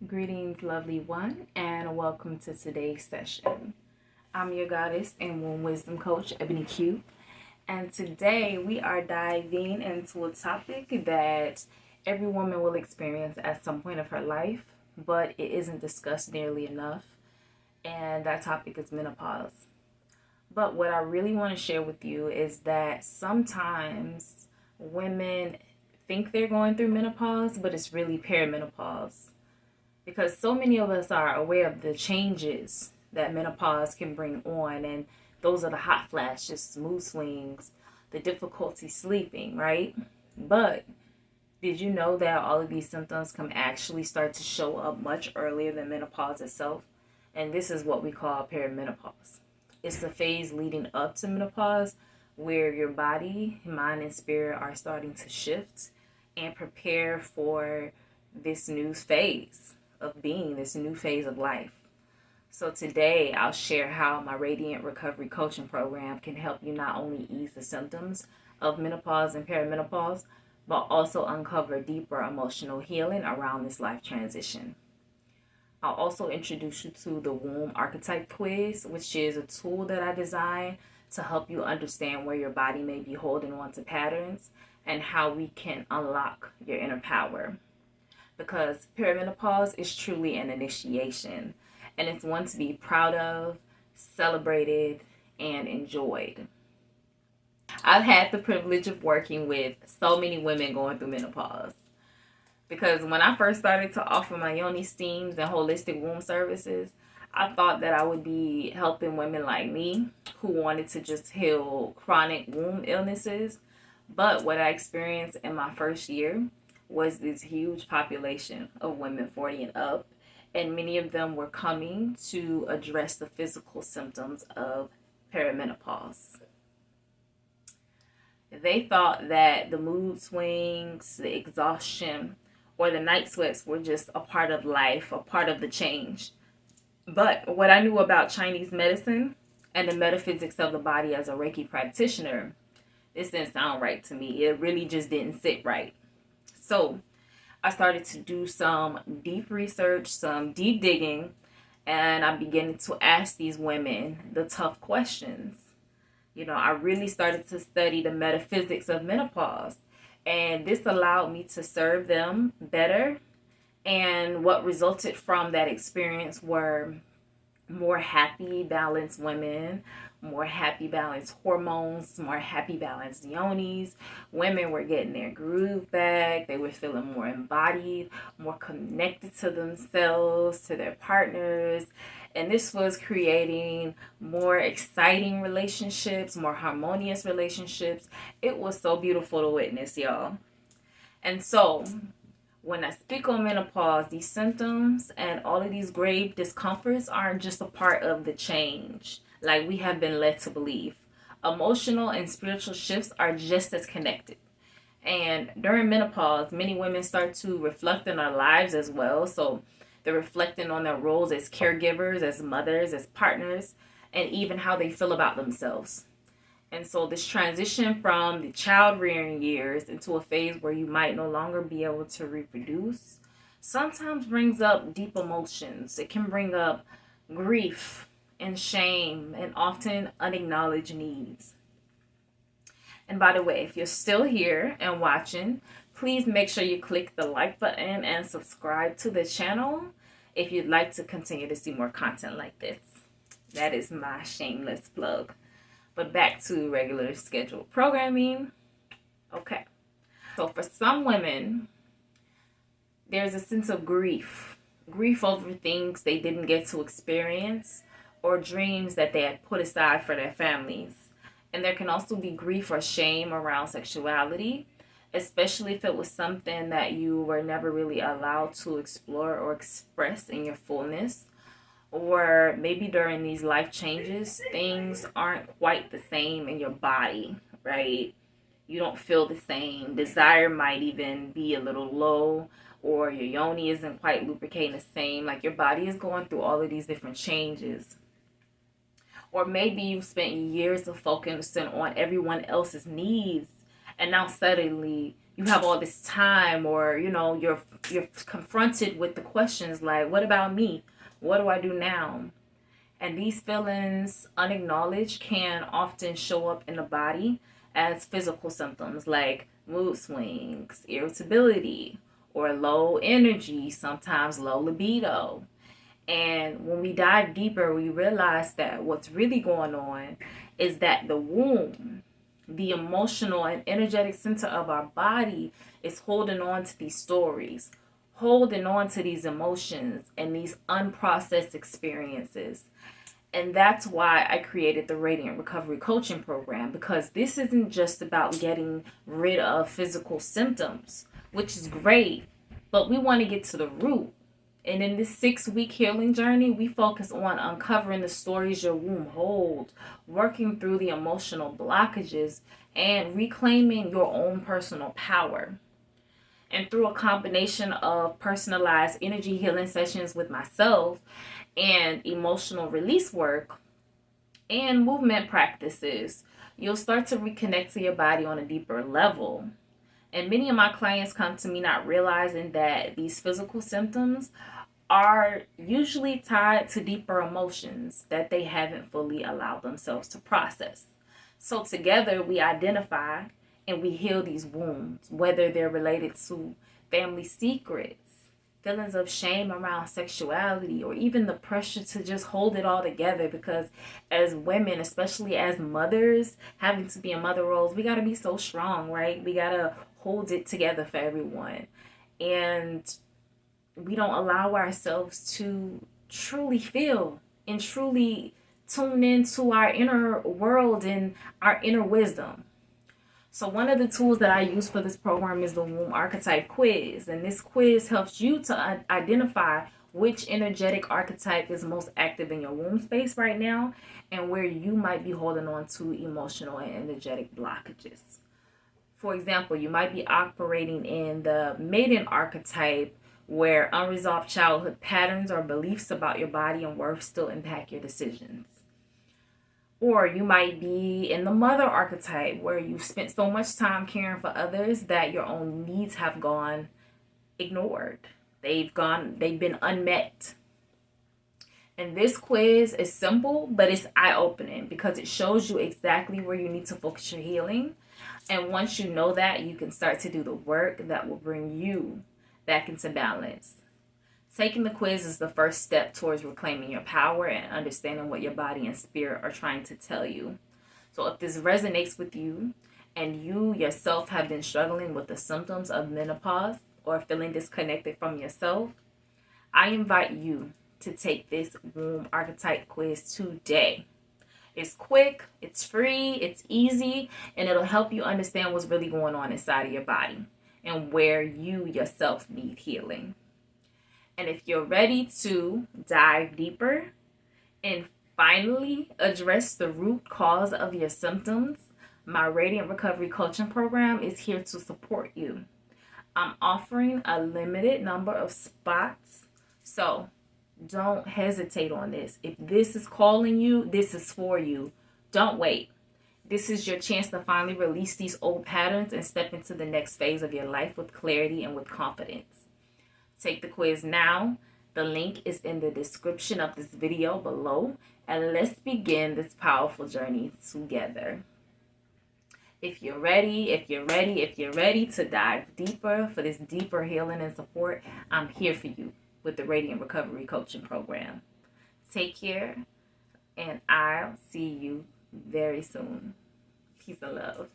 Greetings, lovely one, and welcome to today's session. I'm your goddess and womb wisdom coach, Ebony Q, and today we are diving into a topic that every woman will experience at some point of her life, but it isn't discussed nearly enough, and that topic is menopause. But what I really want to share with you is that sometimes women think they're going through menopause, but it's really perimenopause because so many of us are aware of the changes that menopause can bring on, and those are the hot flashes, mood swings, the difficulty sleeping, right? But did you know that all of these symptoms can actually start to show up much earlier than menopause itself? And this is what we call perimenopause. It's the phase leading up to menopause where your body, mind, and spirit are starting to shift and prepare for this new phase of being, this new phase of life. So today I'll share how my Radiant Recovery Coaching Program can help you not only ease the symptoms of menopause and perimenopause, but also uncover deeper emotional healing around this life transition. I'll also introduce you to the Womb Archetype Quiz, which is a tool that I designed to help you understand where your body may be holding on to patterns and how we can unlock your inner power. Because perimenopause is truly an initiation, and it's one to be proud of, celebrated, and enjoyed. I've had the privilege of working with so many women going through menopause. Because when I first started to offer my yoni steams and holistic womb services, I thought that I would be helping women like me who wanted to just heal chronic womb illnesses. But what I experienced in my first year was this huge population of women 40 and up, and many of them were coming to address the physical symptoms of perimenopause. They thought that the mood swings, the exhaustion, or the night sweats were just a part of life, a part of the change. But what I knew about Chinese medicine and the metaphysics of the body as a Reiki practitioner, this didn't sound right to me. It really just didn't sit right. So I started to do some deep research, some deep digging, and I began to ask these women the tough questions. I really started to study the metaphysics of menopause, and this allowed me to serve them better. And what resulted from that experience were more happy, balanced women, more happy, balanced hormones, more happy, balanced yonis. Women were getting their groove back. They were feeling more embodied, more connected to themselves, to their partners. And this was creating more exciting relationships, more harmonious relationships. It was so beautiful to witness, y'all. And so, when I speak on menopause, these symptoms and all of these grave discomforts aren't just a part of the change, like we have been led to believe. Emotional and spiritual shifts are just as connected. And during menopause, many women start to reflect on their lives as well. So they're reflecting on their roles as caregivers, as mothers, as partners, and even how they feel about themselves. And so this transition from the child rearing years into a phase where you might no longer be able to reproduce sometimes brings up deep emotions. It can bring up grief and shame and often unacknowledged needs. And by the way, if you're still here and watching, please make sure you click the like button and subscribe to the channel if you'd like to continue to see more content like this. That is my shameless plug. But back to regular scheduled programming. Okay. So for some women, there's a sense of grief. Grief over things they didn't get to experience or dreams that they had put aside for their families. And there can also be grief or shame around sexuality, especially if it was something that you were never really allowed to explore or express in your fullness. Or maybe during these life changes, things aren't quite the same in your body, right? You don't feel the same. Desire might even be a little low, or your yoni isn't quite lubricating the same. Like your body is going through all of these different changes. Or maybe you spent years of focusing on everyone else's needs, and now suddenly you have all this time, or you're confronted with the questions like, what about me? What do I do now? And these feelings, unacknowledged, can often show up in the body as physical symptoms like mood swings, irritability, or low energy, sometimes low libido. And when we dive deeper, we realize that what's really going on is that the womb, the emotional and energetic center of our body, is holding on to these stories, holding on to these emotions and these unprocessed experiences. And that's why I created the Radiant Recovery Coaching Program, because this isn't just about getting rid of physical symptoms, which is great, but we want to get to the root. And in this 6-week healing journey, we focus on uncovering the stories your womb holds, working through the emotional blockages, and reclaiming your own personal power. And through a combination of personalized energy healing sessions with myself and emotional release work and movement practices, you'll start to reconnect to your body on a deeper level. And many of my clients come to me not realizing that these physical symptoms are usually tied to deeper emotions that they haven't fully allowed themselves to process. So together we identify and we heal these wounds, whether they're related to family secrets, feelings of shame around sexuality, or even the pressure to just hold it all together. Because as women, especially as mothers, having to be in mother roles, we got to be so strong, right? We got to hold it together for everyone. And we don't allow ourselves to truly feel and truly tune into our inner world and our inner wisdom. So one of the tools that I use for this program is the Womb Archetype Quiz. And this quiz helps you to identify which energetic archetype is most active in your womb space right now, and where you might be holding on to emotional and energetic blockages. For example, you might be operating in the maiden archetype, where unresolved childhood patterns or beliefs about your body and worth still impact your decisions. Or you might be in the mother archetype, where you've spent so much time caring for others that your own needs have gone ignored. They've been unmet. And this quiz is simple, but it's eye-opening because it shows you exactly where you need to focus your healing. And once you know that, you can start to do the work that will bring you back into balance. Taking the quiz is the first step towards reclaiming your power and understanding what your body and spirit are trying to tell you. So if this resonates with you and you yourself have been struggling with the symptoms of menopause or feeling disconnected from yourself, I invite you to take this Womb Archetype Quiz today. It's quick, it's free, it's easy, and it'll help you understand what's really going on inside of your body and where you yourself need healing. And if you're ready to dive deeper and finally address the root cause of your symptoms, my Radiant Recovery Coaching Program is here to support you. I'm offering a limited number of spots, so don't hesitate on this. If this is calling you, this is for you. Don't wait. This is your chance to finally release these old patterns and step into the next phase of your life with clarity and with confidence. Take the quiz now. The link is in the description of this video below, and let's begin this powerful journey together. If you're ready to dive deeper for this deeper healing and support, I'm here for you with the Radiant Recovery Coaching Program. Take care, and I'll see you very soon. Peace and love.